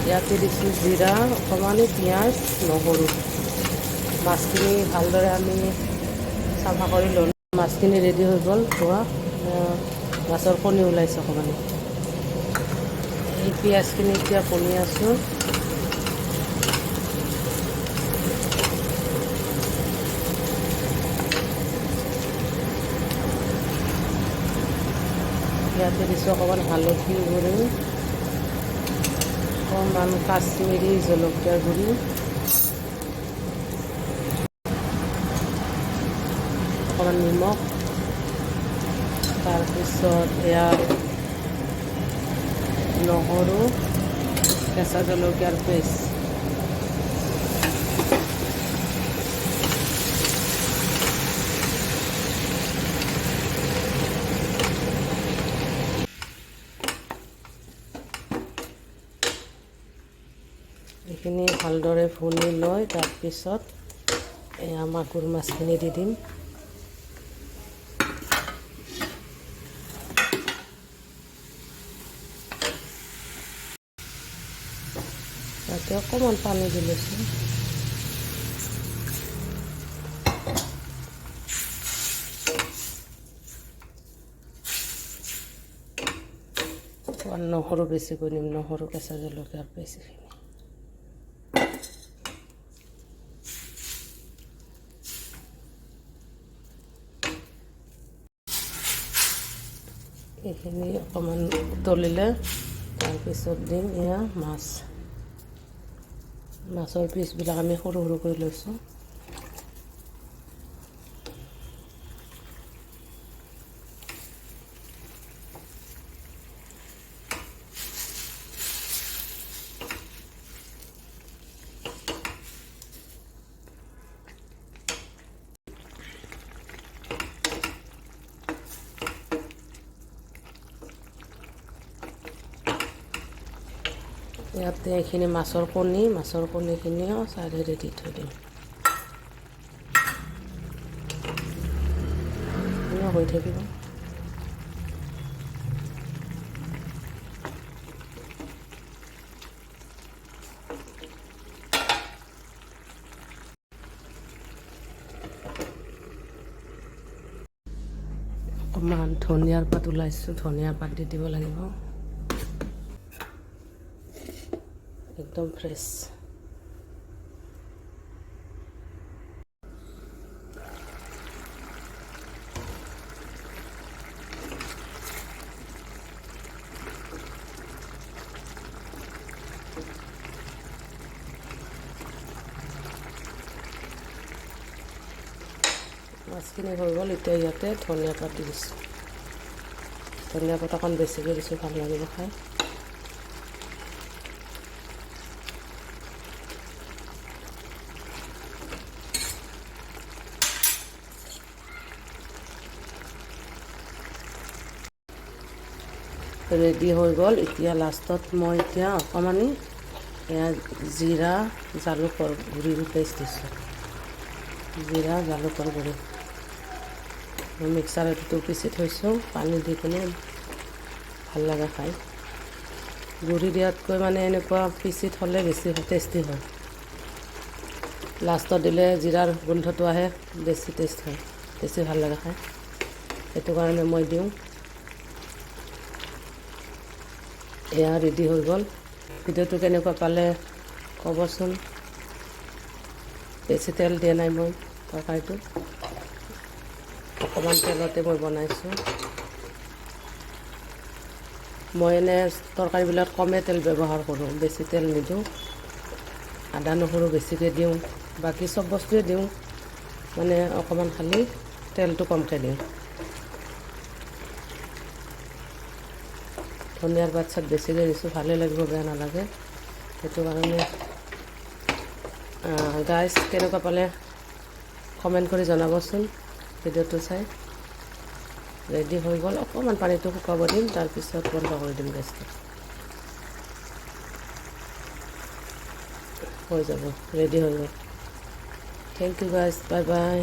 ইয়াতে দিছোঁ জিৰা, অকণমান পিঁয়াজ, নহৰু। মাছখিনি ভালদৰে আমি চাফা কৰি ল'লোঁ। মাছখিনি ৰেডি হৈ গ'ল ধোৱা। মাছৰ কণী ওলাইছে অকণমান। এই পিঁয়াজখিনি এতিয়া বনি আছোঁ। ইয়াতে দিছোঁ অকণমান হালধি গুড়ি, অকণমান কাশ্মীৰী জলকীয়াৰ গুড়ি, অকণমান নিমখ, তাৰপিছত এয়া নহৰু, কেঁচা জলকীয়াৰ পেষ্ট। এইখিনি ভালদৰে ভুনি লৈ তাৰপিছত এয়া মাগুৰ মাছখিনি দি দিম। তাতে অকণমান পানী দি লৈছোঁ। অকণমান নহৰু বেছিকৈ দিম, নহৰু কেঁচা জলকীয়াৰ বেছিখিনি। এইখিনি অকণমান উতলিলে তাৰপিছত দিম এয়া মাছ। মাছৰ পিচবিলাক আমি সৰু সৰু কৰি লৈছোঁ। ইয়াতে এইখিনি মাছৰ কণীখিনিও চাইডেৰে দি থৈ দিম। হৈ থাকিব। অকণমান ধনিয়াৰ পাত ওলাইছোঁ, ধনিয়াৰ পাত দি দিব লাগিব। একদম ফ্ৰেছ। মাছখিনি হৈ গ'ল। এতিয়া ইয়াতে ধনিয়া পাত দি দিছোঁ। ধনিয়া পাত অকণ বেছিকৈ দিছোঁ, ভাল লাগিব খাই। ৰেডি হৈ গ'ল। এতিয়া লাষ্টত মই অকণমান এয়া জিৰা জালুকৰ গুড়িৰ পেষ্ট দিছোঁ। জিৰা জালুকৰ গুড়ি মিক্সাৰটো পিচি থৈছোঁ, পানী দি কিনে ভাল লাগে খাই। গুড়ি দিয়াতকৈ মানে এনেকুৱা পিচি থ'লে বেছি টেষ্টি হয়। লাষ্টত দিলে জিৰাৰ গোন্ধটো আহে, বেছি টেষ্ট হয়, বেছি ভাল লাগে খাই। সেইটো কাৰণে মই দিওঁ। এয়া ৰেডি হৈ গ'ল। ভিডিঅ'টো কেনেকুৱা পালে ক'বচোন। বেছি তেল দিয়া নাই মই তৰকাৰীটো, অকণমান তেলতে মই বনাইছোঁ। মই এনে তৰকাৰীবিলাক কমে তেল ব্যৱহাৰ কৰোঁ, বেছি তেল নিদিওঁ। আদা নহৰু বেছিকৈ দিওঁ, বাকী চব বস্তুৱে দিওঁ, মানে অকণমান খালি তেলটো কমকৈ দিওঁ। ধনিয়াৰ পাত চাত বেছিকৈ দিছোঁ, ভালেই লাগিব, বেয়া নালাগে। সেইটো কাৰণে গাইজ কেনেকুৱা পালে কমেণ্ট কৰি জনাবচোন। ভিডিঅ'টো চাই ৰেডি হৈ গ'ল। অকণমান পানীটো শুকাব দিম, তাৰপিছত বন্ধ কৰি দিম গেছটো। হৈ যাব, ৰেডি হৈ গ'ল। Thank you guys, bye by.